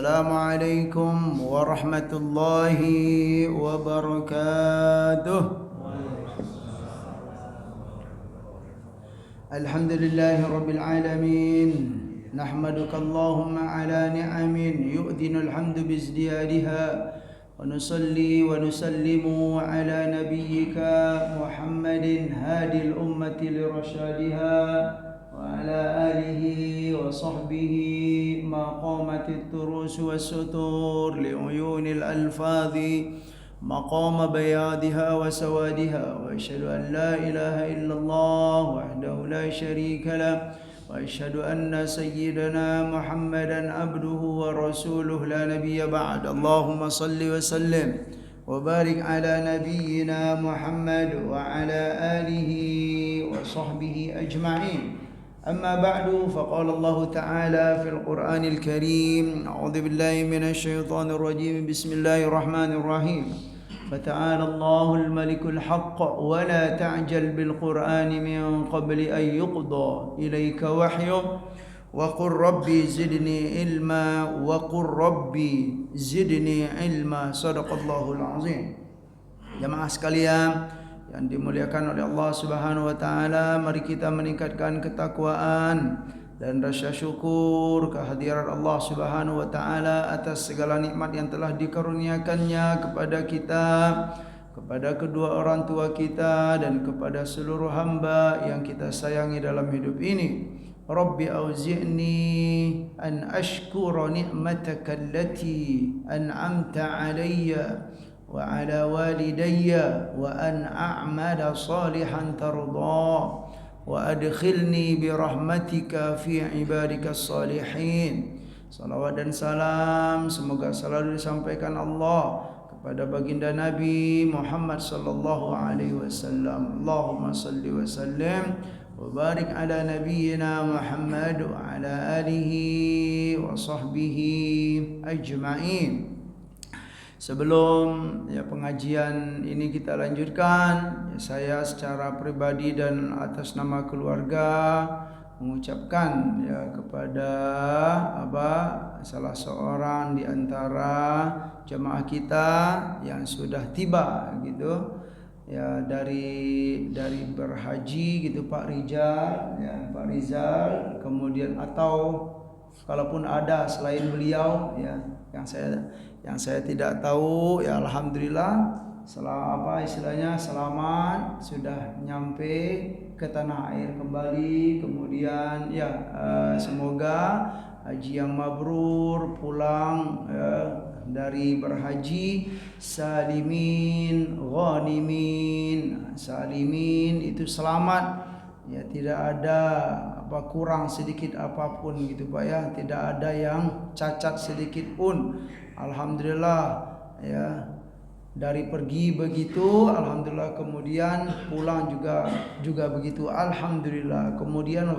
Assalamualaikum warahmatullahi wabarakatuh. Alhamdulillahi rabbil alamin. Nahmaduka Allahumma ala ni'amin yu'dinul hamdu bizdiyadiha. Wa nusalli wa nusallimu ala nabiyyika Muhammadin hadil ummati lirasyadiha. وعلى آله وصحبه ما قامت التروس والسطور لعيون الألفاظ مقام بياضها وسوادها وأشهد أن لا إله إلا الله وحده لا شريك له وأشهد أن سيدنا محمدا عبده ورسوله لا نبي بعد اللهم صل وسلم وبارك على نبينا محمد وعلى آله وصحبه أجمعين. أما بعد فقال الله تعالى في القرآن الكريم أعوذ بالله من الشيطان الرجيم بسم الله الرحمن الرحيم فتعالى الله الملك الحق ولا تعجل بالقرآن من قبل أن يقضى إليك وحيه وقل ربي زدني علما وقل ربي زدني علما صدق الله العظيم. Jamaah sekalian yang dimuliakan oleh Allah Subhanahu wa taala, mari kita meningkatkan ketakwaan dan rasa syukur kehadiran Allah Subhanahu wa taala atas segala nikmat yang telah dikaruniakannya kepada kita, kepada kedua orang tua kita dan kepada seluruh hamba yang kita sayangi dalam hidup ini. Rabbi auzi'ni an ashkura ni'mataka allati an'amta 'alayya وعلى والدي وأن أعمل صالحا ترضاه وأدخلني برحمتك في عبادك الصالحين. Salawat dan salam semoga selalu disampaikan Allah kepada baginda Nabi Muhammad sallallahu alaihi wasallam. Allahumma salli wa sallim wa barik ala nabiyyina Muhammad wa ala alihi wa sahbihi ajma'in. Sebelum pengajian ini kita lanjutkan, saya secara pribadi dan atas nama keluarga mengucapkan kepada salah seorang di antara jemaah kita yang sudah tiba gitu dari berhaji gitu, Pak Rizal, kemudian atau kalaupun ada selain beliau yang saya tidak tahu, alhamdulillah selamat sudah nyampe ke tanah air kembali. Kemudian semoga haji yang mabrur, pulang dari berhaji salimin ghanimin. Salimin itu selamat, tidak ada kurang sedikit apapun gitu Pak tidak ada yang cacat sedikit pun. Alhamdulillah dari pergi begitu, alhamdulillah, kemudian pulang juga begitu, alhamdulillah. Kemudian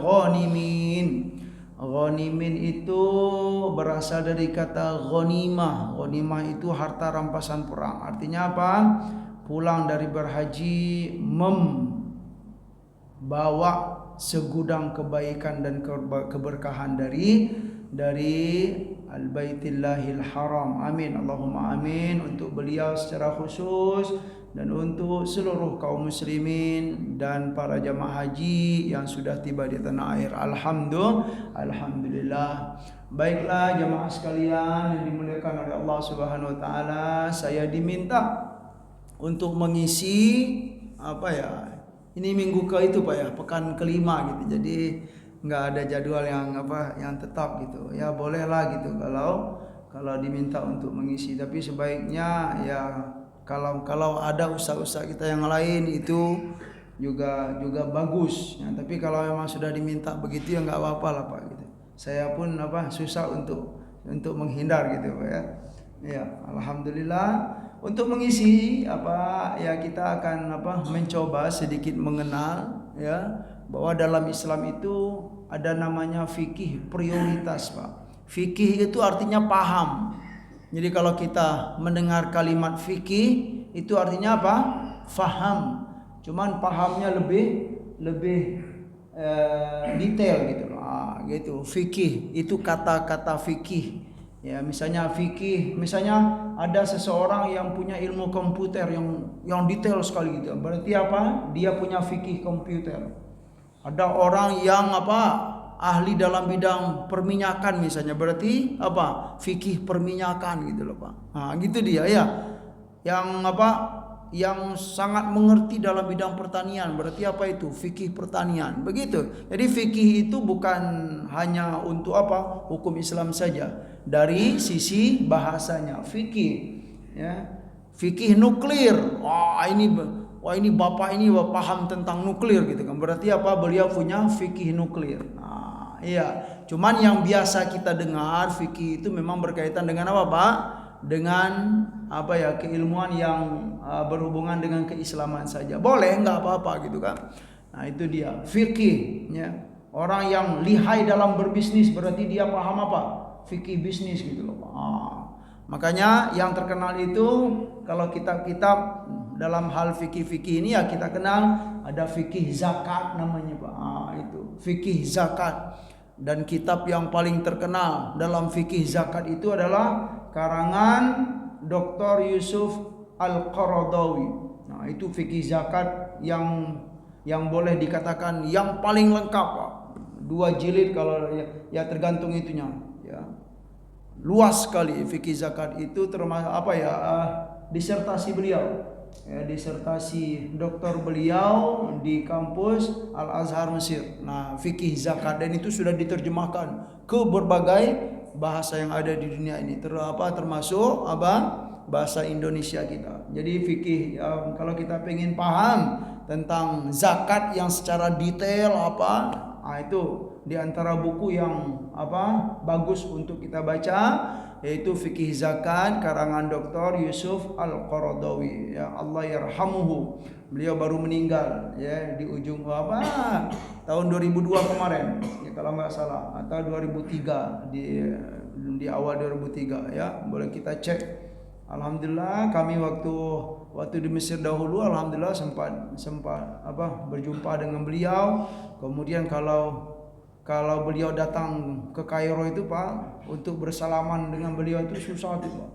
ghanimin itu berasal dari kata ghanimah. Ghanimah itu harta rampasan perang. Artinya apa? Pulang dari berhaji membawa segudang kebaikan dan keberkahan dari Al-Baitillahil Haram. Amin, Allahumma amin. Untuk beliau secara khusus dan untuk seluruh kaum muslimin dan para jamaah haji yang sudah tiba di tanah air. Alhamdulillah. Baiklah jamaah sekalian yang dimuliakan oleh Allah Subhanahu wa taala, saya diminta untuk mengisi ini minggu itu Pak pekan kelima gitu. Jadi enggak ada jadwal yang tetap gitu. Bolehlah gitu kalau diminta untuk mengisi, tapi sebaiknya kalau ada ustaz-ustaz kita yang lain itu juga bagus. Tapi kalau memang sudah diminta begitu enggak apa-apa lah Pak gitu. Saya pun susah untuk menghindar gitu Pak alhamdulillah. Untuk mengisi kita akan mencoba sedikit mengenal bahwa dalam Islam itu ada namanya fikih prioritas Pak. Fikih itu artinya paham. Jadi kalau kita mendengar kalimat fikih itu artinya apa? Faham. Cuman pahamnya lebih detail gitu. Gitu. Fikih itu kata-kata fikih Ya, misalnya fikih, misalnya ada seseorang yang punya ilmu komputer yang detail sekali gitu. Berarti apa? Dia punya fikih komputer. Ada orang yang ahli dalam bidang perminyakan misalnya, berarti apa? Fikih perminyakan gitu loh, Pak. Nah, gitu dia ya. Yang yang sangat mengerti dalam bidang pertanian, berarti apa itu? Fikih pertanian. Begitu. Jadi fikih itu bukan hanya untuk hukum Islam saja. Dari sisi bahasanya, fikih ya. Fikih nuklir. Wah, ini bapak ini paham tentang nuklir gitu kan. Berarti apa? Beliau punya fikih nuklir. Nah, iya. Cuman yang biasa kita dengar fikih itu memang berkaitan dengan apa, Pak? Dengan keilmuan yang berhubungan dengan keislaman saja. Boleh, nggak apa-apa gitu kan. Nah, itu dia fikih ya. Orang yang lihai dalam berbisnis berarti dia paham apa? Fikih bisnis gitu loh. Makanya yang terkenal itu kalau kitab-kitab dalam hal fikih-fikih ini ya kita kenal ada fikih zakat namanya, Pak. Itu fikih zakat. Dan kitab yang paling terkenal dalam fikih zakat itu adalah karangan Dr. Yusuf Al-Qaradawi. Nah, itu fikih zakat yang boleh dikatakan yang paling lengkap, Pak. 2 jilid kalau ya tergantung itunya, ya. Luas sekali fikih zakat itu, termasuk disertasi beliau. Ya, disertasi doktor beliau di kampus Al-Azhar Mesir. Nah, fikih zakat, dan itu sudah diterjemahkan ke berbagai bahasa yang ada di dunia ini, termasuk bahasa Indonesia kita. Jadi fikih kalau kita pengen paham tentang zakat yang secara detail itu di antara buku yang bagus untuk kita baca, yaitu fikih zakat karangan Dr. Yusuf Al-Qaradawi, ya Allah yarhamuhu. Beliau baru meninggal ya di ujung tahun 2002 kemarin ya, kalau nggak salah, atau 2003, di awal 2003 ya, boleh kita cek. Alhamdulillah kami waktu di Mesir dahulu, alhamdulillah sempat berjumpa dengan beliau. Kemudian kalau beliau datang ke Kairo itu, Pak, untuk bersalaman dengan beliau itu susah tuh, Pak.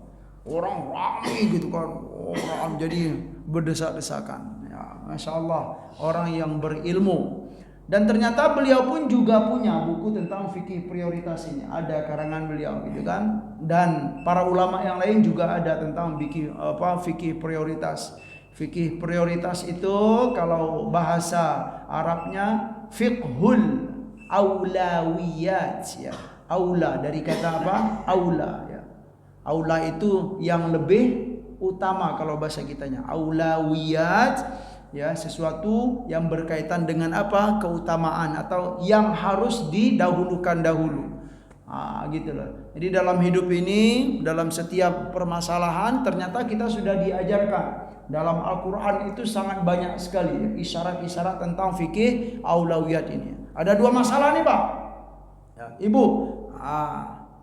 Orang ramai gitu kan, orang jadi berdesak-desakan. Ya, Masya Allah, orang yang berilmu. Dan ternyata beliau pun juga punya buku tentang fikih prioritas ini, ada karangan beliau gitu kan. Dan para ulama yang lain juga ada tentang fikih prioritas. Fikih prioritas itu kalau bahasa Arabnya fiqhul aulawiyat ya. Aula dari kata aula ya. Aula itu yang lebih utama kalau bahasa kitanya. Aulawiyat ya, sesuatu yang berkaitan dengan keutamaan atau yang harus didahulukan dahulu. Gitu loh. Jadi dalam hidup ini, dalam setiap permasalahan ternyata kita sudah diajarkan. Dalam Al-Quran itu sangat banyak sekali isyarat-isyarat tentang fikih aulawiyat ini. Ada 2 masalah nih, Pak ya, Ibu,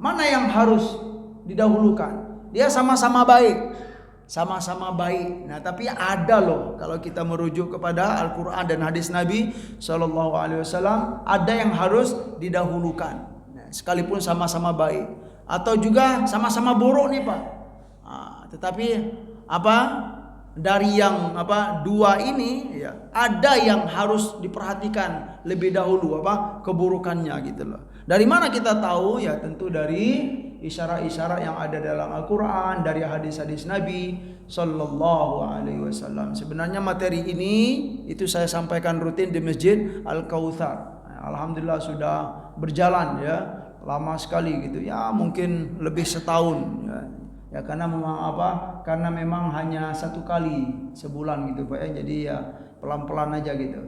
mana yang harus didahulukan? Dia sama-sama baik. Nah, tapi ada loh, kalau kita merujuk kepada Al-Quran dan hadis Nabi SAW, ada yang harus didahulukan, sekalipun sama-sama baik, atau juga sama-sama buruk nih, Pak. Tetapi dari yang 2 ini ya, ada yang harus diperhatikan lebih dahulu keburukannya gitu loh. Dari mana kita tahu? Ya tentu dari isyarat-isyarat yang ada dalam Al-Quran, dari hadis-hadis Nabi Sallallahu Alaihi Wasallam. Sebenarnya materi ini itu saya sampaikan rutin di Masjid Al-Kautsar. Alhamdulillah sudah berjalan ya, lama sekali gitu ya, mungkin lebih setahun ya. Ya karena memang karena memang hanya 1 kali sebulan gitu, Pak ya. Jadi ya pelan-pelan aja gitu.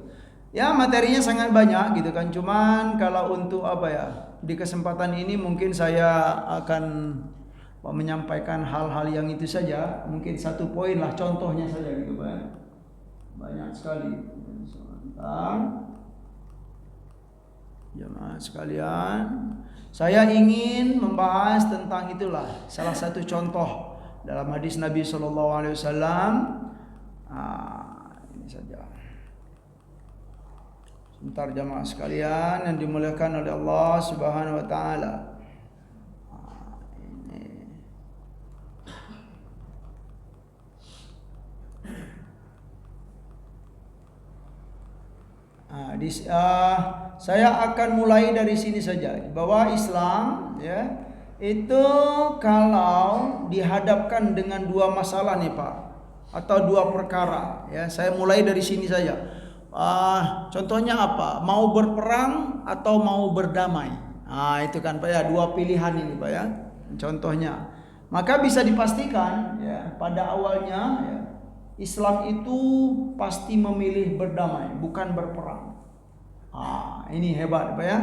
Ya materinya sangat banyak gitu kan. Cuman kalau untuk di kesempatan ini mungkin saya akan menyampaikan hal-hal yang itu saja. Mungkin 1 poin lah, contohnya saja gitu, Pak. Banyak sekali. Jemaah sekalian, saya ingin membahas tentang itulah salah satu contoh dalam hadis Nabi Sallallahu Alaihi Wasallam. Ini saja. Sebentar jemaah sekalian yang dimuliakan oleh Allah Subhanahu Wa Taala. Saya akan mulai dari sini saja, bahwa Islam ya itu kalau dihadapkan dengan dua masalah nih Pak, atau dua perkara ya, saya mulai dari sini saja. Contohnya apa? Mau berperang atau mau berdamai? Itu kan Pak ya, dua pilihan ini Pak ya. Contohnya, maka bisa dipastikan ya pada awalnya ya, Islam itu pasti memilih berdamai, bukan berperang. Ini hebat Pak ya.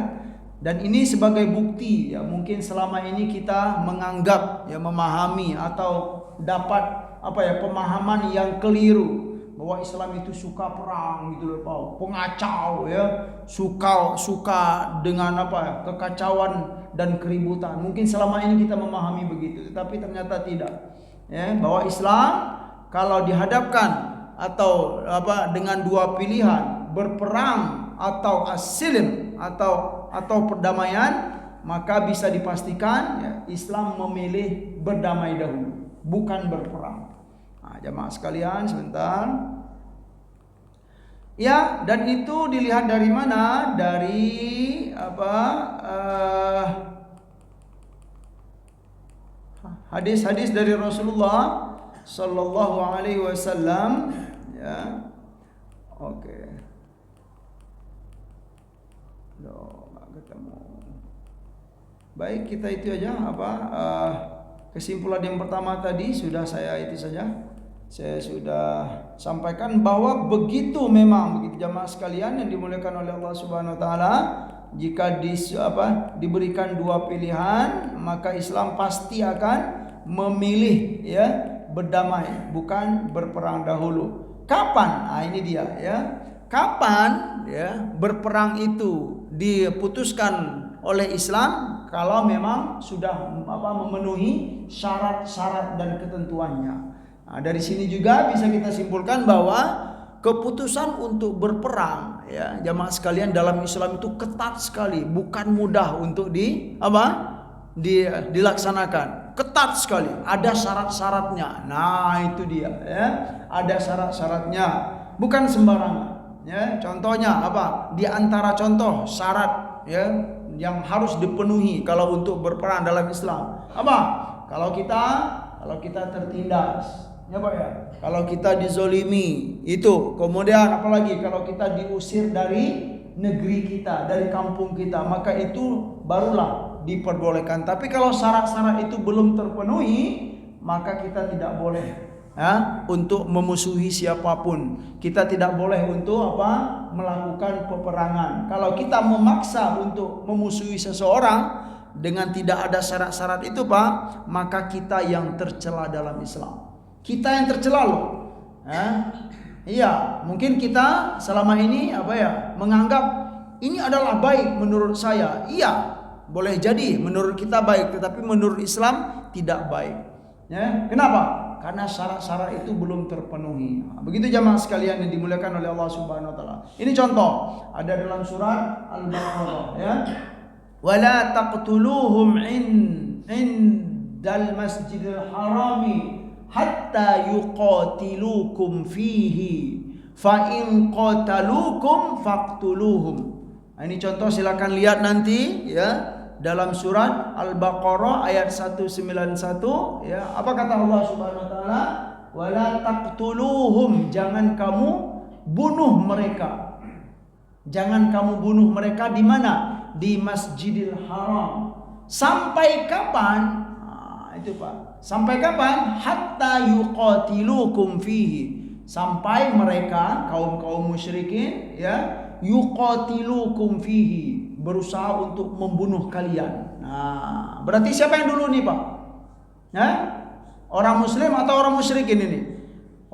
Dan ini sebagai bukti ya, mungkin selama ini kita menganggap ya, memahami atau dapat pemahaman yang keliru bahwa Islam itu suka perang gitu loh Pak, pengacau ya, suka dengan kekacauan dan keributan. Mungkin selama ini kita memahami begitu, tetapi ternyata tidak ya, bahwa Islam kalau dihadapkan atau dengan dua pilihan, berperang atau as-silm atau perdamaian, maka bisa dipastikan ya, Islam memilih berdamai dahulu, bukan berperang. Jamaah sekalian sebentar. Ya, dan itu dilihat dari mana? Dari hadis-hadis dari Rasulullah Sallallahu Alaihi Wasallam ya. Oke. Nggak ketemu. Baik, kita itu aja kesimpulan yang pertama tadi sudah saya itu saja. Saya sudah sampaikan bahwa begitu jamaah sekalian yang dimuliakan oleh Allah Subhanahu wa taala, jika diberikan dua pilihan, maka Islam pasti akan memilih ya berdamai, bukan berperang dahulu. Kapan? Ini dia ya. Kapan ya berperang itu diputuskan oleh Islam? Kalau memang sudah memenuhi syarat-syarat dan ketentuannya. Dari sini juga bisa kita simpulkan bahwa keputusan untuk berperang ya, jamaah sekalian, dalam Islam itu ketat sekali, bukan mudah untuk dilaksanakan. Ketat sekali, ada syarat-syaratnya. Itu dia ya, ada syarat-syaratnya, bukan sembarangan ya. Contohnya di antara contoh syarat ya yang harus dipenuhi kalau untuk berperang dalam Islam kalau kita tertindas ya Pak ya, kalau kita dizolimi itu, kemudian apalagi kalau kita diusir dari negeri kita, dari kampung kita, maka itu barulah diperbolehkan. Tapi kalau syarat-syarat itu belum terpenuhi, maka kita tidak boleh untuk memusuhi siapapun. Kita tidak boleh untuk melakukan peperangan. Kalau kita memaksa untuk memusuhi seseorang dengan tidak ada syarat-syarat itu Pak, maka kita yang tercela dalam Islam. Kita yang tercela loh. Iya, mungkin kita selama ini menganggap ini adalah baik menurut saya. Iya, boleh jadi menurut kita baik, tetapi menurut Islam tidak baik. Ya, kenapa? Karena syarat-syarat itu belum terpenuhi. Begitu jamaah sekalian yang dimuliakan oleh Allah Subhanahu wa taala. Ini contoh ada dalam surat Al-Baqarah ya. Wala taqtuluhum indal masjidil harami hatta yuqatilukum fihi fa in qataluukum faqtuluhum. Ini contoh, silakan lihat nanti ya dalam surat Al-Baqarah ayat 191 ya. Apa kata Allah Subhanahu wa taala? Wala taqtuluhum, jangan kamu bunuh mereka. Jangan kamu bunuh mereka di mana? Di Masjidil Haram. Sampai kapan? Itu Pak. Sampai kapan? Hatta yuqatilukum fihi. Sampai mereka kaum musyrikin ya, yuqatilukum fihi, berusaha untuk membunuh kalian. Berarti siapa yang dulu nih Pak? Orang muslim atau orang musyrikin ini?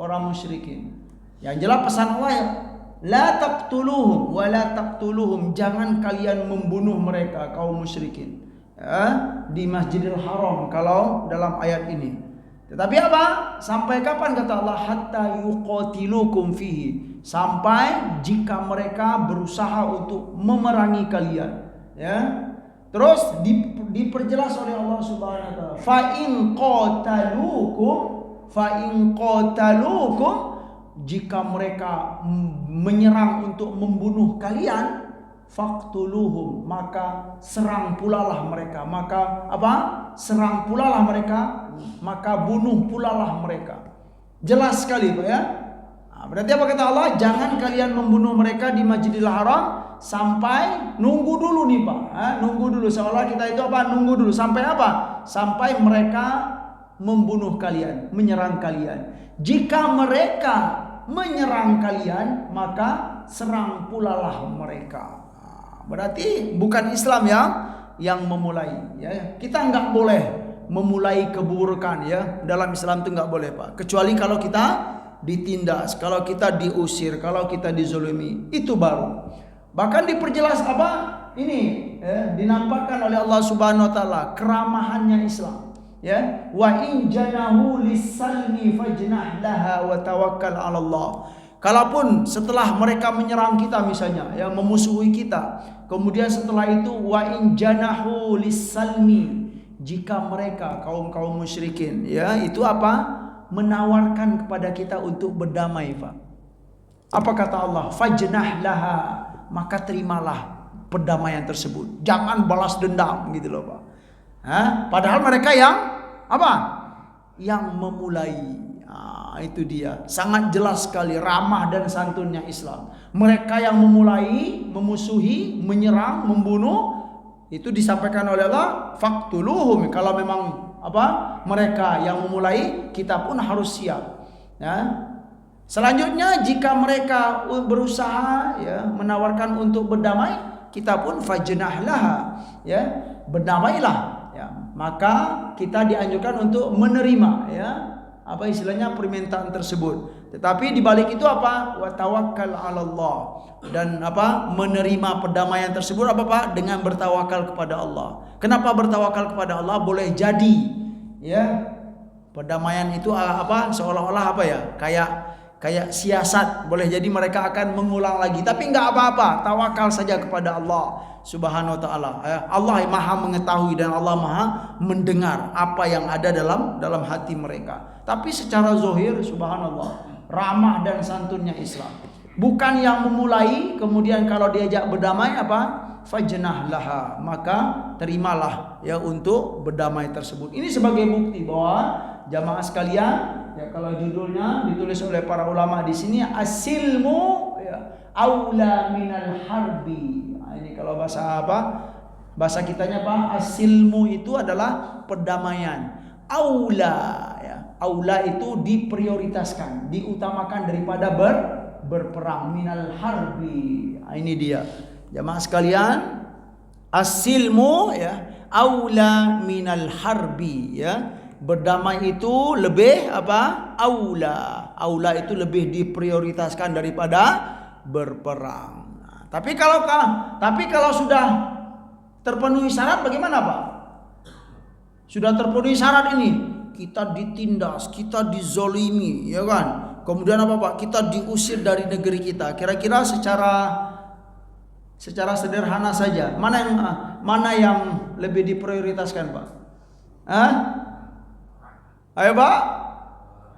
Orang musyrikin. Yang jelas pesan Allah ya, la taqtuluhum wa la taqtuluhum, jangan kalian membunuh mereka kaum musyrikin di Masjidil Haram kalau dalam ayat ini. Tetapi sampai kapan kata Allah? Hatta yuqatilukum fihi, sampai jika mereka berusaha untuk memerangi kalian ya. Terus diperjelas oleh Allah Subhanahu wa taala, fa in qataluukum jika mereka menyerang untuk membunuh kalian, faqtuluhum, maka serang pulalah mereka. Maka apa? Serang pulalah mereka, maka bunuh pulalah mereka. Jelas sekali Pak ya. Berarti apa kata Allah? Jangan kalian membunuh mereka di Masjidil Haram sampai nunggu dulu nih Pak. Nunggu dulu, seolah kita itu apa? Nunggu dulu sampai apa? Sampai mereka membunuh kalian, menyerang kalian. Jika mereka menyerang kalian, maka serang pulalah mereka. Berarti bukan Islam yang memulai ya. Kita nggak boleh memulai keburukan ya. Dalam Islam itu nggak boleh Pak. Kecuali kalau kita ditindas, kalau kita diusir, kalau kita dizolimi, itu baru. Bahkan diperjelas apa? Ini dinampakkan oleh Allah Subhanahu wa taala keramahannya Islam. Ya, wa in janahu lis-salmi fajnah laha wa tawakkal 'ala Allah. Kalaupun setelah mereka menyerang kita misalnya, ya memusuhi kita, kemudian setelah itu wa in janahu lis-salmi, jika mereka kaum-kaum musyrikin ya itu apa? Menawarkan kepada kita untuk berdamai, Pak. Apa kata Allah? Fajnah laha, maka terimalah perdamaian tersebut. Jangan balas dendam gitu loh, Pak. Padahal mereka yang apa? Yang memulai. Itu dia. Sangat jelas sekali ramah dan santunnya Islam. Mereka yang memulai, memusuhi, menyerang, membunuh, itu disampaikan oleh Allah, faqtuluhum. Kalau memang apa? Mereka yang memulai, kita pun harus siap. Ya. Selanjutnya jika mereka berusaha ya menawarkan untuk berdamai, kita pun fajnah laha, ya, berdamailah. Maka kita dianjurkan untuk menerima ya apa istilahnya permintaan tersebut. Tetapi di balik itu apa? Wa tawakkal 'ala Allah. Dan apa? Menerima perdamaian tersebut apa Pak? Dengan bertawakal kepada Allah. Kenapa bertawakal kepada Allah? Boleh jadi ya perdamaian itu apa? Seolah-olah apa ya? Kayak siasat. Boleh jadi mereka akan mengulang lagi. Tapi enggak apa-apa. Tawakal saja kepada Allah Subhanahu wa taala. Allah Maha mengetahui dan Allah Maha mendengar apa yang ada dalam hati mereka. Tapi secara zahir subhanallah, ramah dan santunnya Islam. Bukan yang memulai kemudian kalau diajak berdamai apa? Fajnah laha, maka terimalah ya untuk berdamai tersebut. Ini sebagai bukti bahwa jamaah sekalian, ya kalau judulnya ditulis oleh para ulama di sini asilmu ya aula minal harbi. Ini kalau bahasa apa? Bahasa kitanya apa? Asilmu itu adalah perdamaian. Aula ya. Aula itu diprioritaskan, diutamakan daripada berperang. Minal harbi. Ini dia. Jamaah sekalian, asilmu ya aula minal harbi ya. Berdamai itu lebih apa? Aula. Aula itu lebih diprioritaskan daripada berperang. Tapi kalau sudah terpenuhi syarat bagaimana Pak? Sudah terpenuhi syarat ini, kita ditindas, kita dizolimi, ya kan? Kemudian apa Pak? Kita diusir dari negeri kita. Kira-kira secara sederhana saja, mana yang lebih diprioritaskan Pak? Ayo Pak,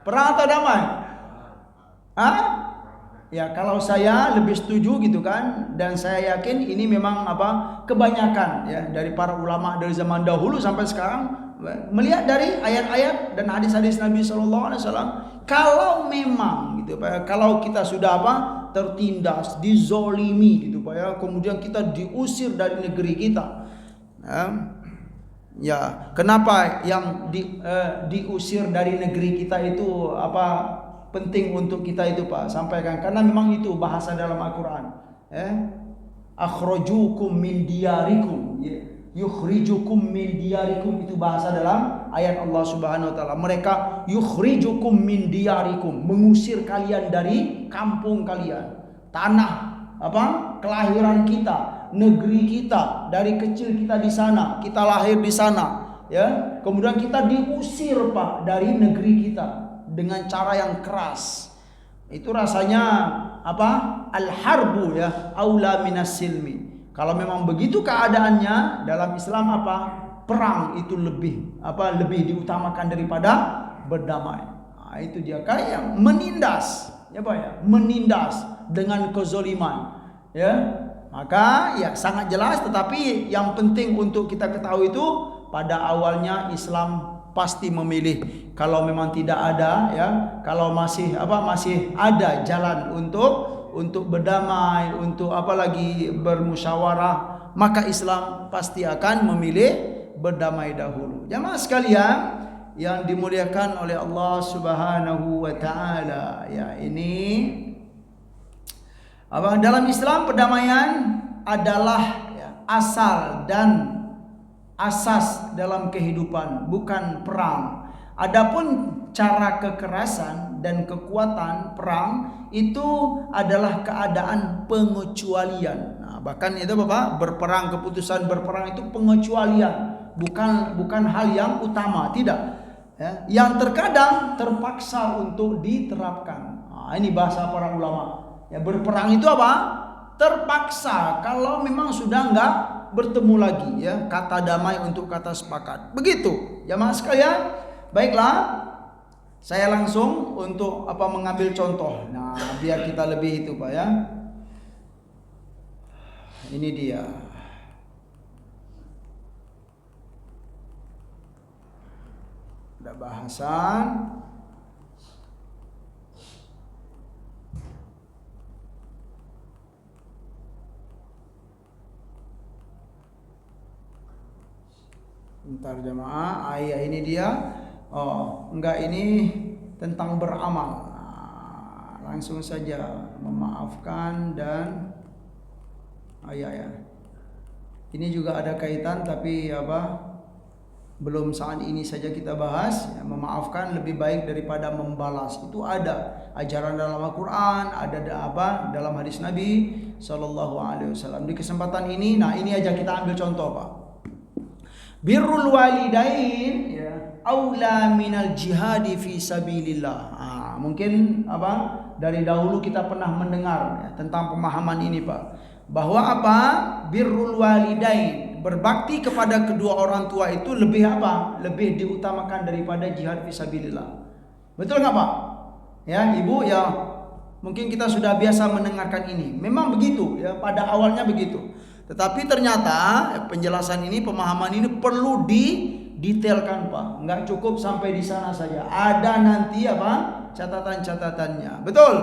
perang atau damai? Ya kalau saya lebih setuju gitu kan, dan saya yakin ini memang apa kebanyakan ya dari para ulama dari zaman dahulu sampai sekarang melihat dari ayat-ayat dan hadis-hadis Nabi SAW. Kalau memang gitu Pak ya, kalau kita sudah apa tertindas, dizolimi gitu Pak ya, kemudian kita diusir dari negeri kita. Ya kenapa yang diusir dari negeri kita itu apa penting untuk kita itu Pak sampaikan, karena memang itu bahasa dalam Al-Quran. Akhrajukum min diyarikum, yukhrijukum min diyarikum, itu bahasa dalam ayat Allah Subhanahu wa taala. Mereka yukhrijukum min diyarikum, mengusir kalian dari kampung kalian, tanah apa kelahiran kita, negeri kita, dari kecil kita di sana, kita lahir di sana ya. Kemudian kita diusir Pak dari negeri kita dengan cara yang keras. Itu rasanya apa? Al-harbu ya aula minas silmi. Kalau memang begitu keadaannya dalam Islam apa? Perang itu lebih diutamakan daripada berdamai. Itu dia kayak menindas ya Pak ya, menindas dengan kezaliman, ya. Maka ya sangat jelas, tetapi yang penting untuk kita ketahui itu pada awalnya Islam pasti memilih. Kalau memang tidak ada, ya, kalau masih ada jalan untuk berdamai, untuk apalagi bermusyawarah, maka Islam pasti akan memilih berdamai dahulu. Jamaah sekalian yang dimuliakan oleh Allah Subhanahu wa taala, ya, ini dalam Islam perdamaian adalah, ya, asal dan asas dalam kehidupan, bukan perang. Adapun cara kekerasan dan kekuatan perang itu adalah keadaan pengecualian. Nah, bahkan itu Bapak, keputusan berperang itu pengecualian, bukan hal yang utama, tidak. Ya, yang terkadang terpaksa untuk diterapkan. Nah, ini bahasa para ulama. Ya, berperang itu apa? Terpaksa, kalau memang sudah enggak bertemu lagi, ya, kata damai untuk kata sepakat. Begitu, jamaah sekalian. Baiklah, saya langsung untuk mengambil contoh. Nah, biar kita lebih itu Pak, ya. Ini dia. Ada bahasan. Bentar jemaah, ini dia. Oh, enggak, ini tentang beramal. Nah, langsung saja, memaafkan dan ya. Ini juga ada kaitan, tapi belum saat ini saja kita bahas. Ya, memaafkan lebih baik daripada membalas. Itu ada ajaran dalam Al-Quran, ada dalam hadis Nabi Sallallahu Alaihi Wasallam. Di kesempatan ini, nah ini aja kita ambil contoh Pak. Birrul walidain, ya, aula minal jihadi fi sabilillah. Mungkin dari dahulu kita pernah mendengar, ya, tentang pemahaman ini Pak, bahwa birrul walidain, berbakti kepada kedua orang tua itu lebih lebih diutamakan daripada jihad fi sabilillah. Betul nggak Pak? Ya Ibu, ya, mungkin kita sudah biasa mendengarkan ini. Memang begitu, ya, pada awalnya begitu. Tetapi ternyata penjelasan ini, pemahaman ini perlu didetailkan Pak. Nggak cukup sampai di sana saja. Ada nanti catatan-catatannya. Betul.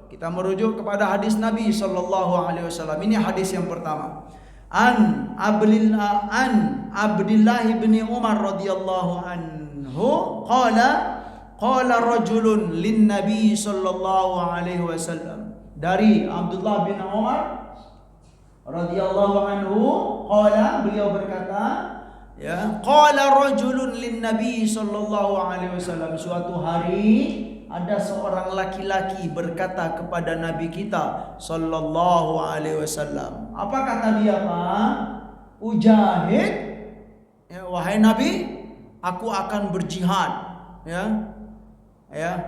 Kita merujuk kepada hadis Nabi Sallallahu Alaihi Wasallam. Ini hadis yang pertama. An Abdillah bin Umar radhiyallahu anhu qala rajulun lin Nabi Sallallahu Alaihi Wasallam. Dari Abdullah bin Umar radhiyallahu anhu, beliau berkata, ya, qala rajulun lin Nabi Sallallahu Alaihi Wasallam. Suatu hari ada seorang laki-laki berkata kepada Nabi kita Sallallahu Alaihi Wasallam. Apa kata dia Pak? Ujahid, ya, wahai Nabi, aku akan berjihad, ya,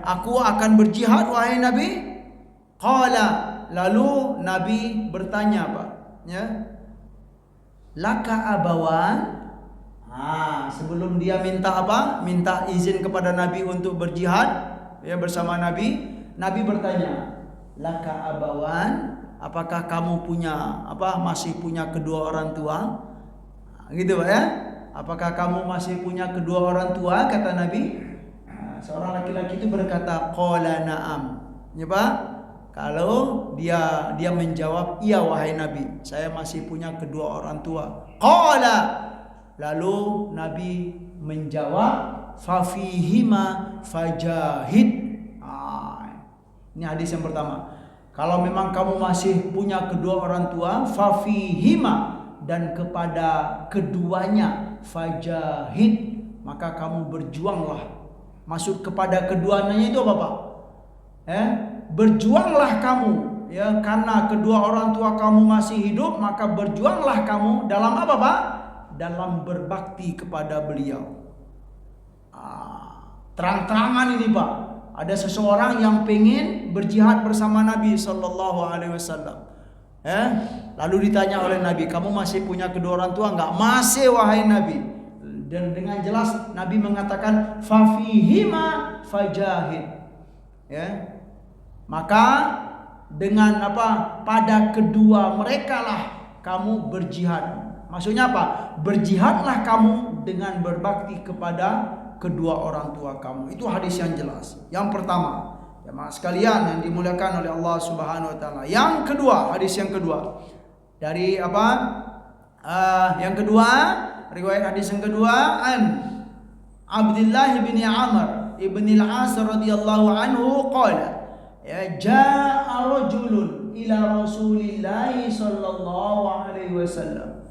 aku akan berjihad wahai Nabi. Qala, lalu Nabi bertanya Pak, ya, laka abawan. Sebelum dia minta izin kepada Nabi untuk berjihad, ya, bersama Nabi bertanya, laka abawan, apakah kamu masih punya kedua orang tua? Gitu Pak, ya. Apakah kamu masih punya kedua orang tua? Kata Nabi. Seorang laki-laki itu berkata, qala na'am. Ya Pak, kalau dia menjawab, iya wahai Nabi, saya masih punya kedua orang tua. Qala, lalu Nabi menjawab, fafihima fajahid. Ini hadis yang pertama. Kalau memang kamu masih punya kedua orang tua, fafihima, dan kepada keduanya fajahid, maka kamu berjuanglah. Maksud kepada keduanya itu apa Pak? Berjuanglah kamu, ya, karena kedua orang tua kamu masih hidup, maka berjuanglah kamu dalam apa Pak? Dalam berbakti kepada beliau. Terang-terangan ini Pak, ada seseorang yang pengen berjihad bersama Nabi Sallallahu Alaihi Wasallam. Lalu ditanya oleh Nabi, kamu masih punya kedua orang tua enggak? Masih wahai Nabi. Dan dengan jelas Nabi mengatakan, fafihima fajahid. Ya. Maka dengan apa? Pada kedua mereka lah kamu berjihad. Maksudnya apa? Berjihadlah kamu dengan berbakti kepada kedua orang tua kamu. Itu hadis yang jelas. Yang pertama, jemaah sekalian yang dimuliakan oleh Allah Subhanahu wa taala. Yang kedua, hadis yang kedua. Dari apa? Yang kedua, riwayat hadis yang kedua an Abdullah bin Amr ibn al-As radhiyallahu anhu qala ya jaa rajulun ila Rasulillah sallallahu alaihi wasallam.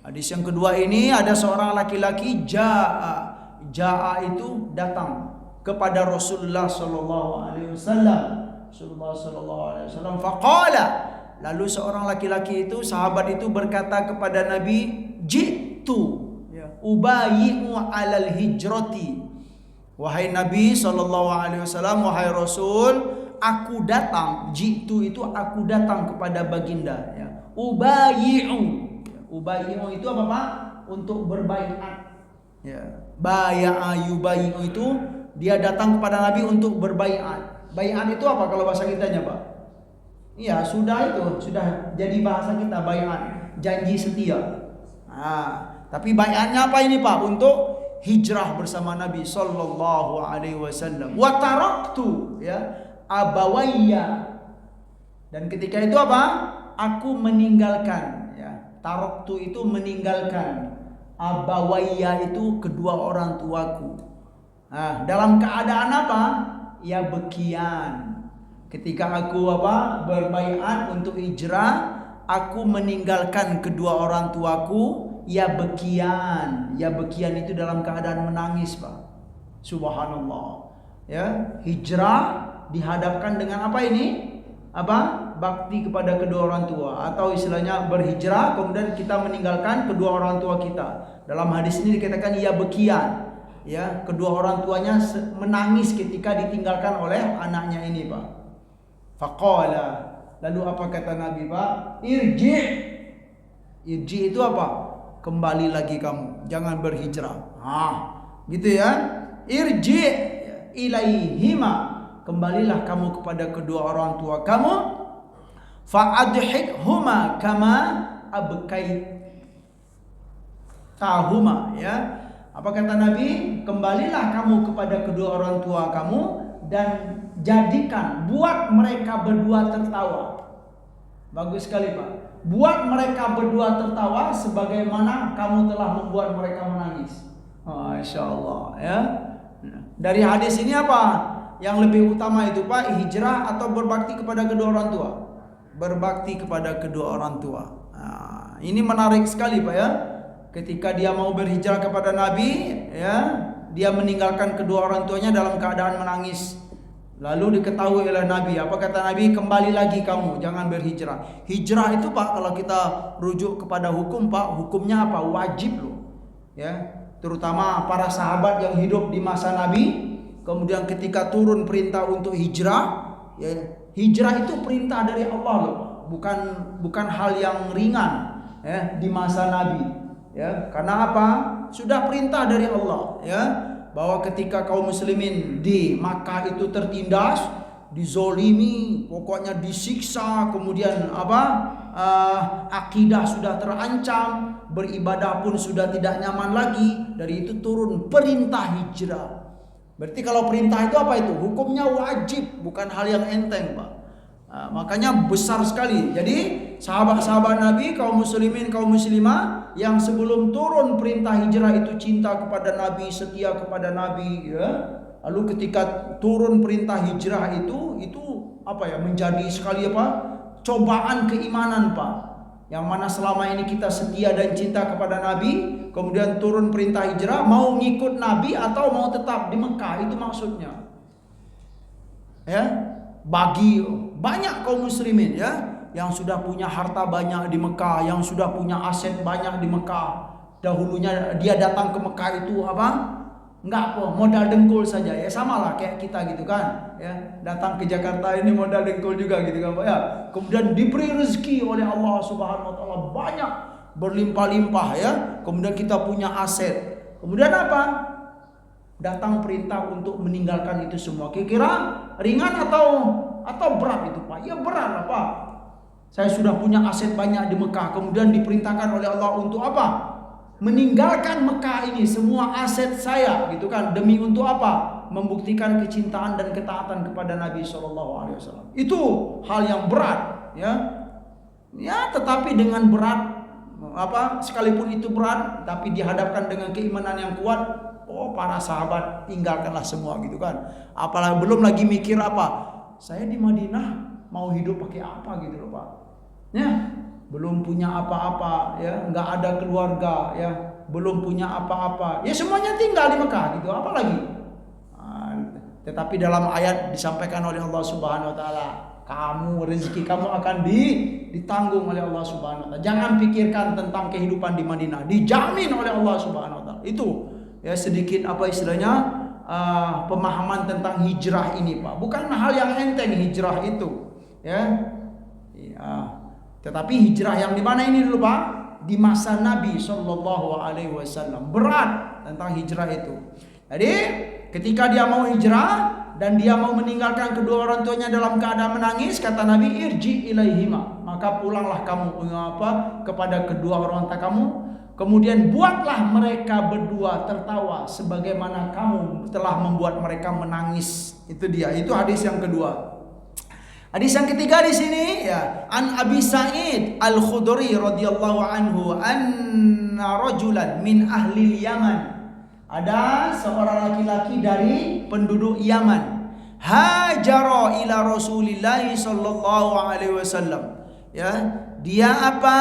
Hadis yang kedua ini ada seorang laki-laki jaa itu datang kepada Rasulullah sallallahu alaihi wasallam. Rasulullah sallallahu alaihi wasallam faqala, lalu seorang laki-laki itu, sahabat itu berkata kepada Nabi, jitu ubayyi'u 'alal hijrati. Wahai Nabi sallallahu alaihi wasallam, wahai Rasul, aku datang, jitu itu aku datang kepada baginda ya. Ubayyi'u. Ubayyi'u itu apa Pak? Untuk berbaiat. Ya. Baya'a yubayyi'u itu dia datang kepada Nabi untuk berbaiat. Baiat itu apa kalau bahasa kitanya Pak? Iya, sudah jadi bahasa kita baiat, janji setia. Tapi baiatnya apa ini Pak? Untuk hijrah bersama Nabi sallallahu alaihi wasallam. Wa taraktu ya abawayya. Dan ketika itu apa? Aku meninggalkan ya. Taraktu itu meninggalkan. Abawayya itu kedua orang tuaku. Dalam keadaan apa? Ya bekian. Ketika aku berbaiat untuk hijrah, aku meninggalkan kedua orang tuaku. Ya bekian itu dalam keadaan menangis Pak. Subhanallah. Ya, hijrah dihadapkan dengan apa ini? Bakti kepada kedua orang tua, atau istilahnya berhijrah kemudian kita meninggalkan kedua orang tua kita. Dalam hadis ini dikatakan ya bekian. Ya, kedua orang tuanya menangis ketika ditinggalkan oleh anaknya ini Pak. Faqala, lalu apa kata Nabi Pak? Irji itu apa? Kembali lagi kamu, jangan berhijrah. Gitu ya. Irji ilaihima, kembalilah kamu kepada kedua orang tua kamu. Fa'adhikhuma kama abkaitahuma ya. Apa kata Nabi? Kembalilah kamu kepada kedua orang tua kamu dan buat mereka berdua tertawa. Bagus sekali Pak. Buat mereka berdua tertawa sebagaimana kamu telah membuat mereka menangis. Masya Allah ya. Dari hadis ini apa yang lebih utama itu Pak? Hijrah atau berbakti kepada kedua orang tua? Berbakti kepada kedua orang tua. Ini menarik sekali Pak ya. Ketika dia mau berhijrah kepada Nabi ya, dia meninggalkan kedua orang tuanya dalam keadaan menangis. Lalu diketahui oleh Nabi, apa kata Nabi? Kembali lagi kamu, jangan berhijrah. Hijrah itu Pak, kalau kita rujuk kepada hukum Pak, hukumnya apa? Wajib loh. Ya, terutama para sahabat yang hidup di masa Nabi, kemudian ketika turun perintah untuk hijrah, ya, hijrah itu perintah dari Allah loh, bukan hal yang ringan ya di masa Nabi. Ya, karena apa? Sudah perintah dari Allah ya, bahwa ketika kaum muslimin di Makkah itu tertindas, dizolimi, pokoknya disiksa, kemudian akidah sudah terancam, beribadah pun sudah tidak nyaman lagi, dari itu turun perintah hijrah. Berarti kalau perintah itu apa itu? Hukumnya wajib, bukan hal yang enteng Pak. Makanya besar sekali. Jadi sahabat-sahabat Nabi, kaum muslimin, kaum muslimah yang sebelum turun perintah hijrah itu cinta kepada Nabi, setia kepada Nabi ya. Lalu ketika turun perintah hijrah itu apa ya, menjadi sekali cobaan keimanan Pak. Yang mana selama ini kita setia dan cinta kepada Nabi, kemudian turun perintah hijrah, mau ngikut Nabi atau mau tetap di Mekah, itu maksudnya. Ya, bagi banyak kaum muslimin ya, yang sudah punya harta banyak di Mekah, yang sudah punya aset banyak di Mekah. Dahulunya dia datang ke Mekah itu enggak modal dengkul saja ya, samalah kayak kita gitu kan ya, datang ke Jakarta ini modal dengkul juga gitu kan Pak ya. Kemudian diberi rezeki oleh Allah Subhanahu wa taala banyak, berlimpah-limpah ya. Kemudian kita punya aset. Kemudian apa? Datang perintah untuk meninggalkan itu semua. Kira-kira ringan atau Atau berat itu Pak? Ya berat lah Pak. Saya sudah punya aset banyak di Mekah, kemudian diperintahkan oleh Allah untuk apa? Meninggalkan Mekah ini, semua aset saya gitu kan, demi untuk apa? Membuktikan kecintaan dan ketaatan kepada Nabi SAW. Itu hal yang berat, ya. Ya, tetapi dengan berat, sekalipun itu berat, tapi dihadapkan dengan keimanan yang kuat, oh para sahabat tinggalkanlah semua gitu kan. Apalagi belum lagi mikir apa? Saya di Madinah mau hidup pakai apa gitu loh Pak. Ya, belum punya apa-apa, ya, nggak ada keluarga, ya, belum punya apa-apa, ya semuanya tinggal di Mekah gitu, apa lagi? Tetapi dalam ayat disampaikan oleh Allah Subhanahu Wa Taala, kamu rezeki kamu akan ditanggung oleh Allah Subhanahu Wa Taala. Jangan pikirkan tentang kehidupan di Madinah, dijamin oleh Allah Subhanahu Wa Taala. Itu ya sedikit apa istilahnya pemahaman tentang hijrah ini Pak. Bukan hal yang enteng hijrah itu, ya. Tetapi hijrah yang di mana ini dulu Pak? Di masa Nabi Shallallahu Alaihi Wasallam, berat tentang hijrah itu. Jadi ketika dia mau hijrah dan dia mau meninggalkan kedua orang tuanya dalam keadaan menangis, kata Nabi, irji ilaihima, maka pulanglah kamu kepada kedua orang tua kamu, kemudian buatlah mereka berdua tertawa sebagaimana kamu telah membuat mereka menangis. Itu dia, itu hadis yang kedua. Hadis yang ketiga di sini ya, An Abi Sa'id Al-Khudri radhiyallahu anhu anna rajulan min ahli Yaman. Ada seorang laki-laki dari penduduk Yaman. Hajara ila Rasulillah sallallahu alaihi wasallam. Ya, dia apa?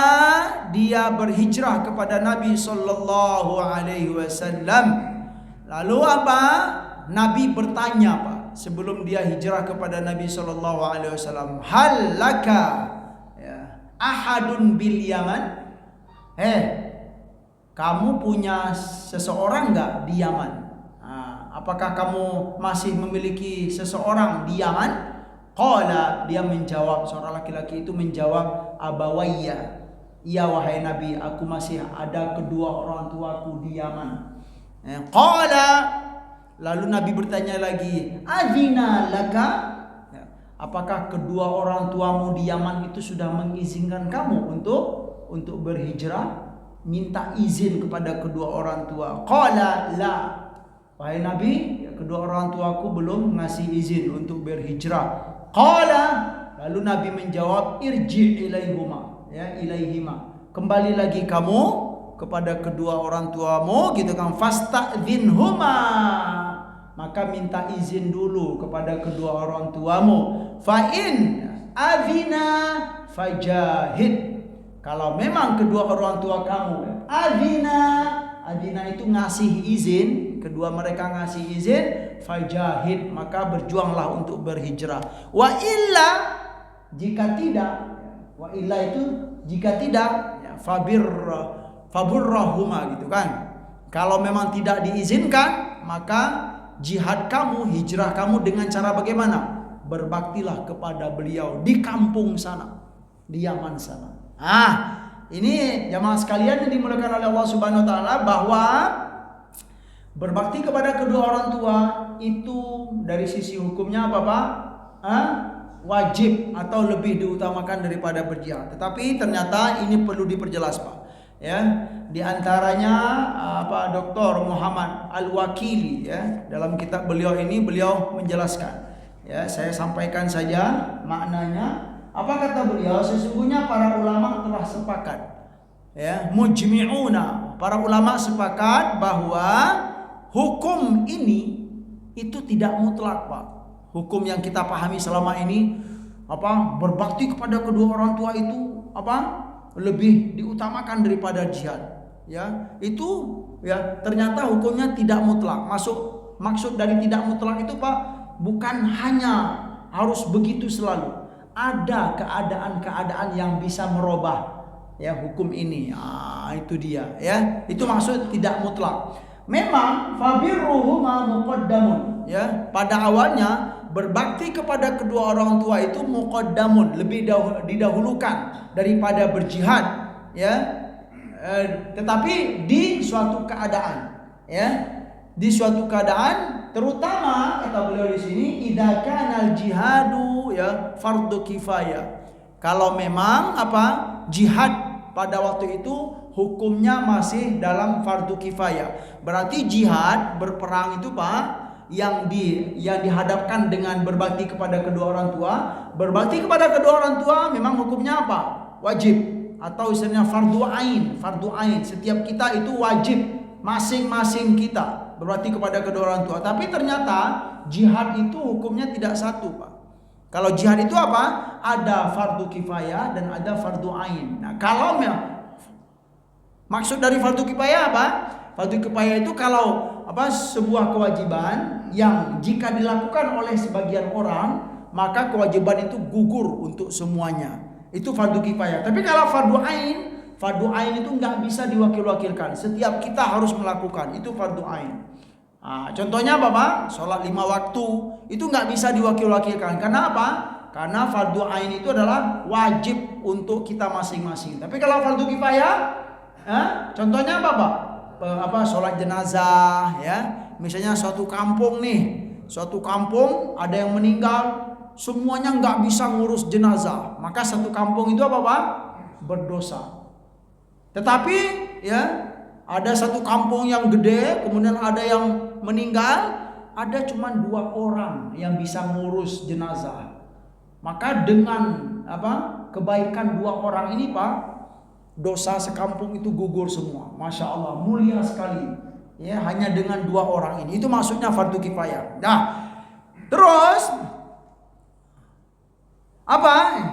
Dia berhijrah kepada Nabi sallallahu alaihi wasallam. Lalu apa? Nabi bertanya Pak, sebelum dia hijrah kepada Nabi sallallahu alaihi wasallam, hal laka ya ahadun bil Yaman? Kamu punya seseorang enggak di Yaman? Apakah kamu masih memiliki seseorang di Yaman? Qala, dia menjawab, seorang laki-laki itu menjawab, abawayya, iya wahai Nabi, aku masih ada kedua orang tuaku di Yaman. Qala, lalu Nabi bertanya lagi, azina laka, apakah kedua orang tuamu di Yaman itu sudah mengizinkan kamu untuk berhijrah? Minta izin kepada kedua orang tua. Qala la, wahai Nabi, kedua orang tuaku belum ngasih izin untuk berhijrah. Qala, lalu Nabi menjawab, irji ilaihuma, ya, ilaihima, kembali lagi kamu kepada kedua orang tuamu gitu kan, fasta'dzinhuma, maka minta izin dulu kepada kedua orang tuamu. Fa in azina fajahid, kalau memang kedua orang tua kamu azina itu ngasih izin, kedua mereka ngasih izin, fajahid, maka berjuanglah untuk berhijrah. Wa illa, jika tidak, wa illa itu jika tidak, ya, faburrahuma gitu kan. Kalau memang tidak diizinkan, maka jihad kamu, hijrah kamu dengan cara bagaimana? Berbaktilah kepada beliau di kampung sana, di Yaman sana. Ini jamaah sekalian yang dimuliakan oleh Allah Subhanahu wa taala, bahwa berbakti kepada kedua orang tua itu dari sisi hukumnya apa Pak? Wajib atau lebih diutamakan daripada berjihad. Tetapi ternyata ini perlu diperjelas Pak. Ya, di antaranya Dr. Muhammad Al-Wakili, ya, dalam kitab beliau ini beliau menjelaskan. Ya, saya sampaikan saja maknanya. Apa kata beliau? Sesungguhnya para ulama telah sepakat, ya, mujmi'una, para ulama sepakat bahwa hukum ini itu tidak mutlak Pak. Hukum yang kita pahami selama ini berbakti kepada kedua orang tua itu lebih diutamakan daripada jihad, ya, itu ya ternyata hukumnya tidak mutlak. Maksud dari tidak mutlak itu Pak, bukan hanya harus begitu selalu. Ada keadaan-keadaan yang bisa merubah, ya, hukum ini. Itu dia, ya. Itu maksud tidak mutlak. Memang fabirruhuma muqaddamun, ya. Pada awalnya berbakti kepada kedua orang tua itu muqaddamun, lebih didahulukan daripada berjihad, ya. Tetapi di suatu keadaan, ya. di suatu keadaan, terutama kata beliau di sini, idza kana al-jihadu ya fardu kifayah. Kalau memang jihad pada waktu itu hukumnya masih dalam fardu kifayah. Berarti jihad berperang itu yang dihadapkan dengan berbakti kepada kedua orang tua. Berbakti kepada kedua orang tua memang hukumnya wajib, atau istilahnya fardu ain. Fardu ain, setiap kita itu wajib, masing-masing kita berbakti kepada kedua orang tua. Tapi ternyata jihad itu hukumnya tidak satu, Pak. Kalau jihad itu ada fardu kifayah dan ada fardu ain. Nah, kalau maksud dari fardu kifayah fardu kifayah itu kalau sebuah kewajiban yang jika dilakukan oleh sebagian orang, maka kewajiban itu gugur untuk semuanya. Itu fardu kifayah. Tapi kalau fardu ain itu nggak bisa diwakil-wakilkan. Setiap kita harus melakukan. Itu fardu ain. Nah, contohnya Bapak, sholat 5 waktu itu nggak bisa diwakil-wakilkan. Karena apa? Karena fardu ain itu adalah wajib untuk kita masing-masing. Tapi kalau fardu kifayah, contohnya Bapak, sholat jenazah, ya. Misalnya suatu kampung ada yang meninggal, semuanya nggak bisa ngurus jenazah, maka satu kampung itu berdosa. Tetapi ya ada satu kampung yang gede, kemudian ada yang meninggal, ada cuma 2 orang yang bisa ngurus jenazah. Maka dengan kebaikan 2 orang ini dosa sekampung itu gugur semua. Masya Allah, mulia sekali. Ya, hanya dengan 2 orang ini. Itu maksudnya fardu kifayah. Nah, terus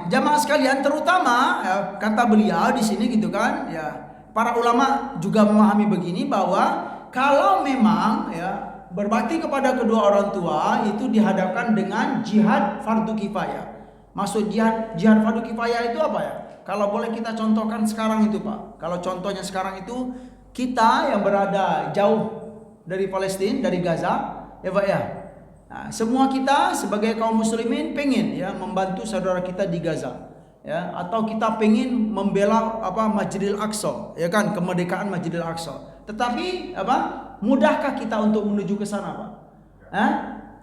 jamaah sekalian, terutama kata beliau di sini gitu kan, ya para ulama juga memahami begini bahwa kalau memang berbakti kepada kedua orang tua itu dihadapkan dengan jihad fardu kifayah. Maksud jihad fardu kifayah itu apa ya? Kalau boleh kita contohkan sekarang itu Pak. Kalau contohnya sekarang itu kita yang berada jauh dari Palestina, dari Gaza, ya Pak ya. Nah, semua kita sebagai kaum muslimin pengen membantu saudara kita di Gaza, ya, atau kita pengen membela Masjidil Aqsa, ya kan, kemerdekaan Masjidil Aqsa. Tetapi mudahkah kita untuk menuju ke sana, Pak?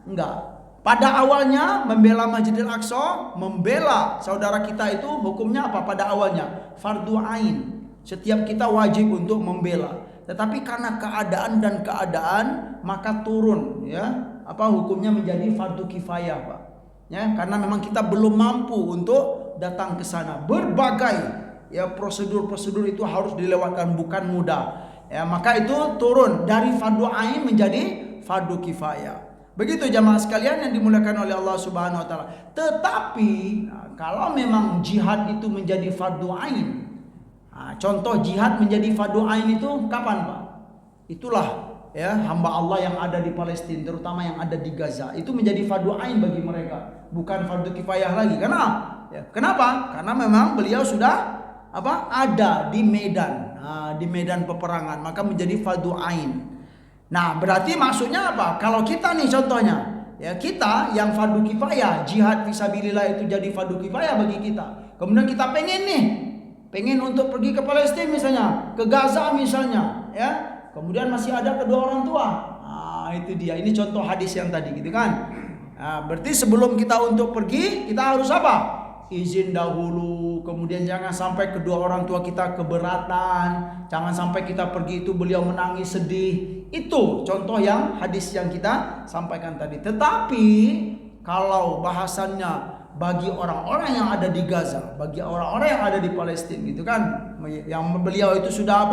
Enggak. Pada awalnya membela Masjidil Aqsa, membela saudara kita itu hukumnya pada awalnya fardu ain. Setiap kita wajib untuk membela. Tetapi karena keadaan maka turun hukumnya menjadi fardu kifayah, Pak. Ya, karena memang kita belum mampu untuk datang ke sana. Berbagai prosedur-prosedur itu harus dilewatkan, bukan mudah. Ya, maka itu turun dari fardu ain menjadi fardu kifayah. Begitu jamaah sekalian yang dimuliakan oleh Allah Subhanahu wa taala. Tetapi kalau memang jihad itu menjadi fardu ain, contoh jihad menjadi fardu ain itu kapan, Pak? Itulah hamba Allah yang ada di Palestina, terutama yang ada di Gaza, itu menjadi fardu ain bagi mereka, bukan fardu kifayah lagi. Kenapa? Karena memang beliau sudah ada di medan peperangan, maka menjadi fardu ain. Nah, berarti maksudnya apa? Kalau kita nih contohnya, kita yang fardu kifayah, jihad fisabilillah itu jadi fardu kifayah bagi kita. Kemudian kita pengen untuk pergi ke Palestina misalnya, ke Gaza misalnya, ya. Kemudian masih ada kedua orang tua. Nah, itu dia. Ini contoh hadis yang tadi gitu kan. Nah, berarti sebelum kita untuk pergi, kita harus izin dahulu. Kemudian jangan sampai kedua orang tua kita keberatan. Jangan sampai kita pergi itu beliau menangis sedih. Itu contoh yang hadis yang kita sampaikan tadi. Tetapi kalau bahasannya bagi orang-orang yang ada di Gaza, bagi orang-orang yang ada di Palestina gitu kan, yang beliau itu sudah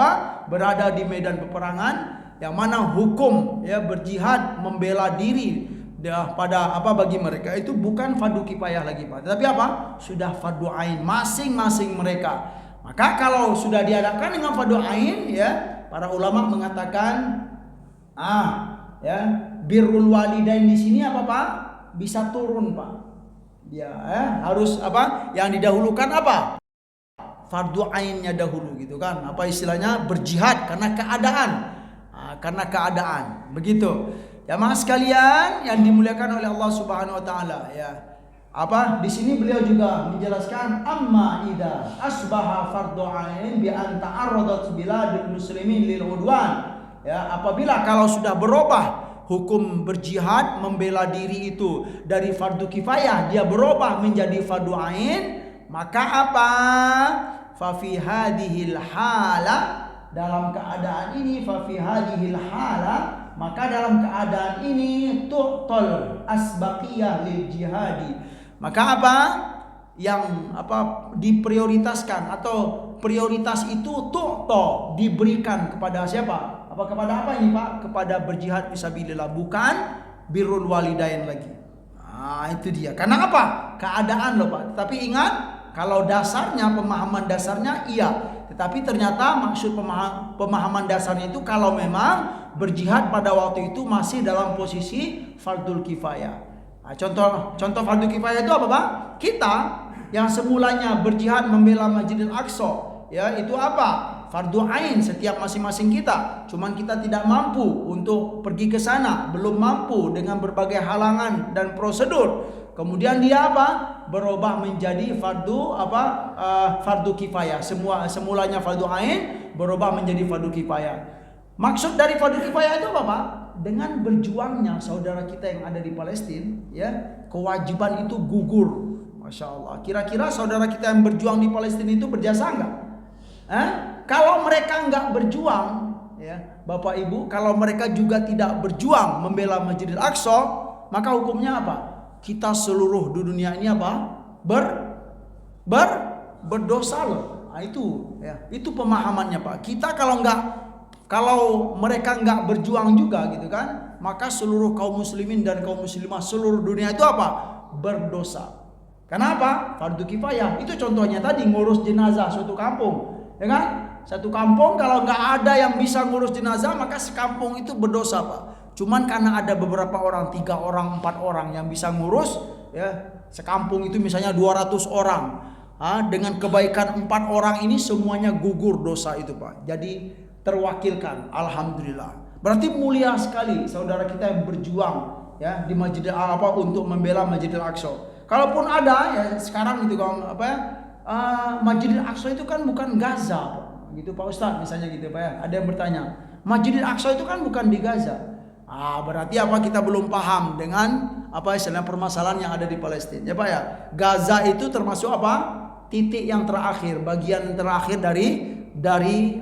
berada di medan peperangan, yang mana hukum berjihad membela diri pada bagi mereka itu bukan fardu kifayah lagi, Pak. Tetapi sudah fardu ain masing-masing mereka. Maka kalau sudah dihadapkan dengan fardu ain, para ulama mengatakan birrul walidain di sini Pak? Bisa turun, Pak. Harus yang didahulukan fardu ainnya dahulu gitu kan. Istilahnya berjihad karena keadaan. Begitu. Jamaah sekalian yang dimuliakan oleh Allah Subhanahu wa taala, di sini beliau juga menjelaskan amma idza asbaha fardu ain bi an ta'arradat biladul muslimin lil udwan. Ya, apabila kalau sudah berubah hukum berjihad membela diri itu dari fardu kifayah dia berubah menjadi fardu ain, maka apa? Fa fi hadhil hala, dalam keadaan ini, fa fi hadhil hala, maka dalam keadaan ini tu'tal asbaqiyah lil jihadi. Maka apa? Yang diprioritaskan atau prioritas itu tu'ta diberikan kepada siapa? Kepada apa ini Pak? Kepada berjihad fisabilillah, bukan birrul walidain lagi. Nah, itu dia. Karena apa? Keadaan loh Pak. Tapi ingat, kalau dasarnya, pemahaman dasarnya iya. Tetapi ternyata maksud pemahaman dasarnya itu kalau memang berjihad pada waktu itu masih dalam posisi fardul kifayah. Nah, contoh fardul kifayah itu apa Pak? Kita yang semulanya berjihad membela Masjidil Aqsa, ya itu apa? Fardu ain setiap masing-masing kita. Cuman kita tidak mampu untuk pergi ke sana, belum mampu dengan berbagai halangan dan prosedur. Kemudian dia apa? Berubah menjadi fardu kifayah. Semulanya fardu ain berubah menjadi fardu kifayah. Maksud dari fardu kifayah itu apa, Pak? Dengan berjuangnya saudara kita yang ada di Palestina, ya, kewajiban itu gugur. Masya Allah. Kira-kira saudara kita yang berjuang di Palestina itu berjasa enggak? Kalau mereka enggak berjuang, ya, Bapak Ibu, kalau mereka juga tidak berjuang membela Masjidil Aqsa, maka hukumnya apa? Kita seluruh di dunia ini apa? Berdosa loh. Nah, itu, ya, itu pemahamannya Pak. Kita kalau mereka enggak berjuang juga gitu kan, maka seluruh kaum muslimin dan kaum muslimah seluruh dunia itu apa? Berdosa. Kenapa? Fardu kifayah. Itu contohnya tadi ngurus jenazah suatu kampung, ya kan? Satu kampung kalau nggak ada yang bisa ngurus jenazah, maka sekampung itu berdosa Pak. Cuman karena ada beberapa orang, 3 orang, 4 orang yang bisa ngurus, ya, sekampung itu misalnya 200 orang. Dengan kebaikan 4 orang ini semuanya gugur dosa itu Pak. Jadi terwakilkan, alhamdulillah. Berarti mulia sekali saudara kita yang berjuang, ya, di Masjidil untuk membela Masjidil Aqsa. Kalaupun ada, ya sekarang itu Masjidil Aqsa itu kan bukan Gaza Pak. Gitu Pak Ustadz misalnya gitu Pak, ya. Ada yang bertanya, Masjidil Aqsa itu kan bukan di Gaza. Berarti apa? Kita belum paham dengan istilah permasalahan yang ada di Palestina, ya Pak ya. Gaza itu termasuk apa? Titik yang terakhir, bagian terakhir dari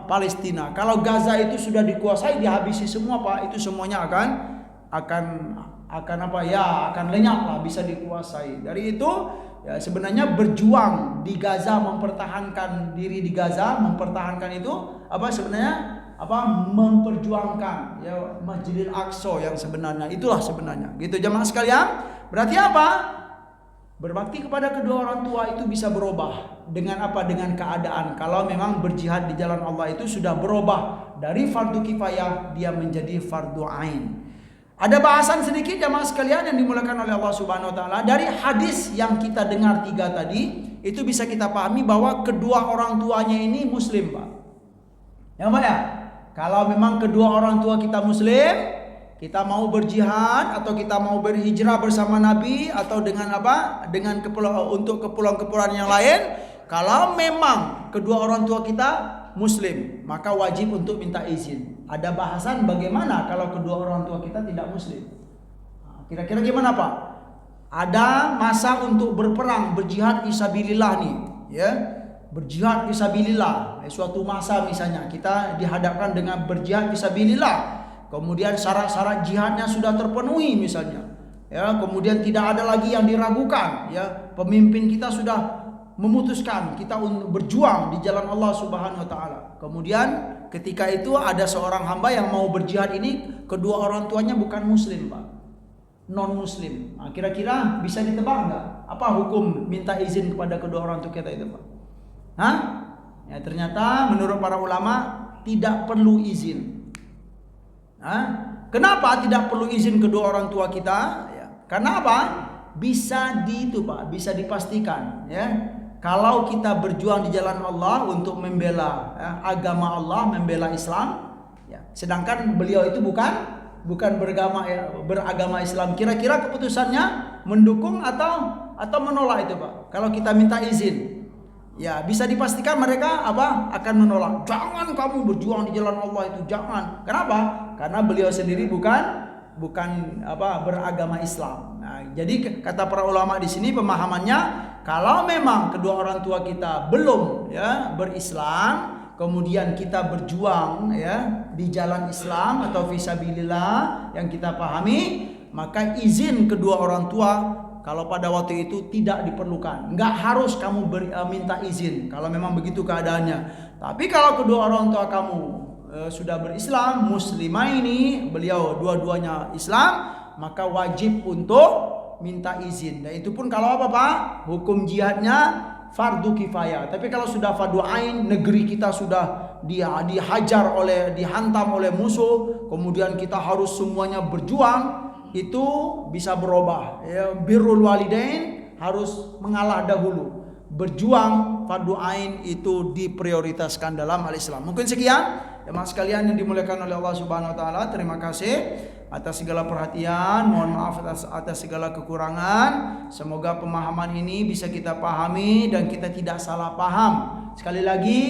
Palestina. Kalau Gaza itu sudah dikuasai, dihabisi semua Pak, itu semuanya akan lenyap lah, bisa dikuasai. Dari itu ya sebenarnya berjuang di Gaza, mempertahankan diri di Gaza, mempertahankan itu memperjuangkan ya Masjidil Aqsa yang sebenarnya, itulah sebenarnya. Gitu jemaah sekalian. Berarti apa? Berbakti kepada kedua orang tua itu bisa berubah dengan apa? Dengan keadaan. Kalau memang berjihad di jalan Allah itu sudah berubah dari fardu kifayah dia menjadi fardu ain. Ada bahasan sedikit jemaah sekalian yang dimuliakan oleh Allah Subhanahu wa taala. Dari hadis yang kita dengar 3 tadi, itu bisa kita pahami bahwa kedua orang tuanya ini muslim, Pak. Ya, Pak ya? Kalau memang kedua orang tua kita muslim, kita mau berjihad atau kita mau berhijrah bersama Nabi atau dengan dengan untuk kepulauan-kepulauan yang lain, kalau memang kedua orang tua kita muslim, maka wajib untuk minta izin. Ada bahasan bagaimana kalau kedua orang tua kita tidak muslim. Kira-kira gimana Pak? Ada masa untuk berperang, berjihad fisabilillah nih, ya. Berjihad fisabilillah. Suatu masa misalnya kita dihadapkan dengan berjihad fisabilillah. Kemudian syarat-syarat jihadnya sudah terpenuhi misalnya. Ya, kemudian tidak ada lagi yang diragukan, ya. Pemimpin kita sudah memutuskan kita untuk berjuang di jalan Allah Subhanahu wa taala. Kemudian ketika itu ada seorang hamba yang mau berjihad ini, kedua orang tuanya bukan muslim, Pak. Non muslim. Nah, kira-kira bisa ditebak enggak? Apa hukum minta izin kepada kedua orang tua kita itu, Pak? Ya, ternyata menurut para ulama tidak perlu izin. Kenapa tidak perlu izin kedua orang tua kita? Ya, karena apa? Bisa bisa dipastikan, ya. Kalau kita berjuang di jalan Allah untuk membela agama Allah, membela Islam, ya, sedangkan beliau itu bukan beragama Islam, kira-kira keputusannya mendukung atau menolak itu Pak. Kalau kita minta izin, Ya, bisa dipastikan mereka akan menolak. Jangan kamu berjuang di jalan Allah itu, jangan. Kenapa? Karena beliau sendiri bukan beragama Islam. Nah, jadi kata para ulama di sini pemahamannya, kalau memang kedua orang tua kita belum berislam, kemudian kita berjuang di jalan Islam atau fisabilillah yang kita pahami, maka izin kedua orang tua kalau pada waktu itu tidak diperlukan. Enggak harus kamu minta izin kalau memang begitu keadaannya. Tapi kalau kedua orang tua kamu sudah berislam, muslimah ini, beliau dua-duanya Islam, maka wajib untuk minta izin. Dan itu pun kalau hukum jihadnya fardu kifayah. Tapi kalau sudah fardu ain, negeri kita sudah dihantam oleh musuh, kemudian kita harus semuanya berjuang, itu bisa berubah. Birrul walidain harus mengalah dahulu. Berjuang fardu ain itu diprioritaskan dalam al-Islam. Mungkin sekian jemaah sekalian yang dimuliakan oleh Allah Subhanahu wa taala. Terima kasih atas segala perhatian, mohon maaf atas segala kekurangan. Semoga pemahaman ini bisa kita pahami dan kita tidak salah paham. Sekali lagi,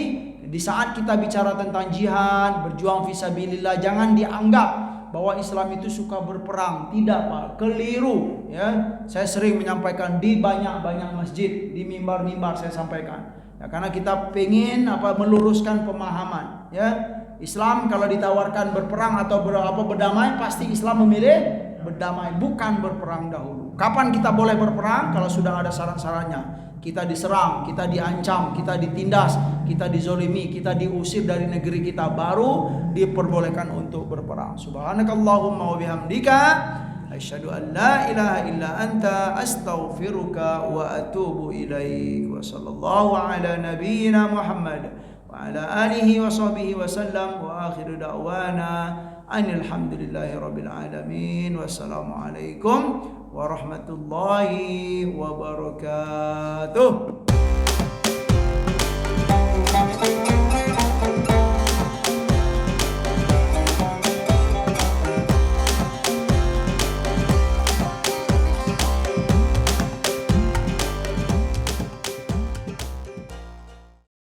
di saat kita bicara tentang jihad, berjuang fisabilillah, jangan dianggap bahwa Islam itu suka berperang. Tidak, Pak, keliru ya. Saya sering menyampaikan di banyak-banyak masjid, di mimbar-mimbar saya sampaikan. Ya, karena kita pengen meluruskan pemahaman ya. Islam kalau ditawarkan berperang atau berdamai, pasti Islam memilih berdamai, bukan berperang dahulu. Kapan kita boleh berperang? Kalau sudah ada syarat-syaratnya. Kita diserang, kita diancam, kita ditindas, kita dizolimi, kita diusir dari negeri kita, baru diperbolehkan untuk berperang. Subhanakallahumma wa bihamdika asyhadu an la ilaha illa anta astaghfiruka wa atubu ilaik. Wa sallallahu ala nabiyyina Muhammad wa ala alihi wa sahbihi wa sallam wa akhiru da'wana alhamdulillahi rabbil alamin. Wassalamualaikum warahmatullahi wabarakatuh.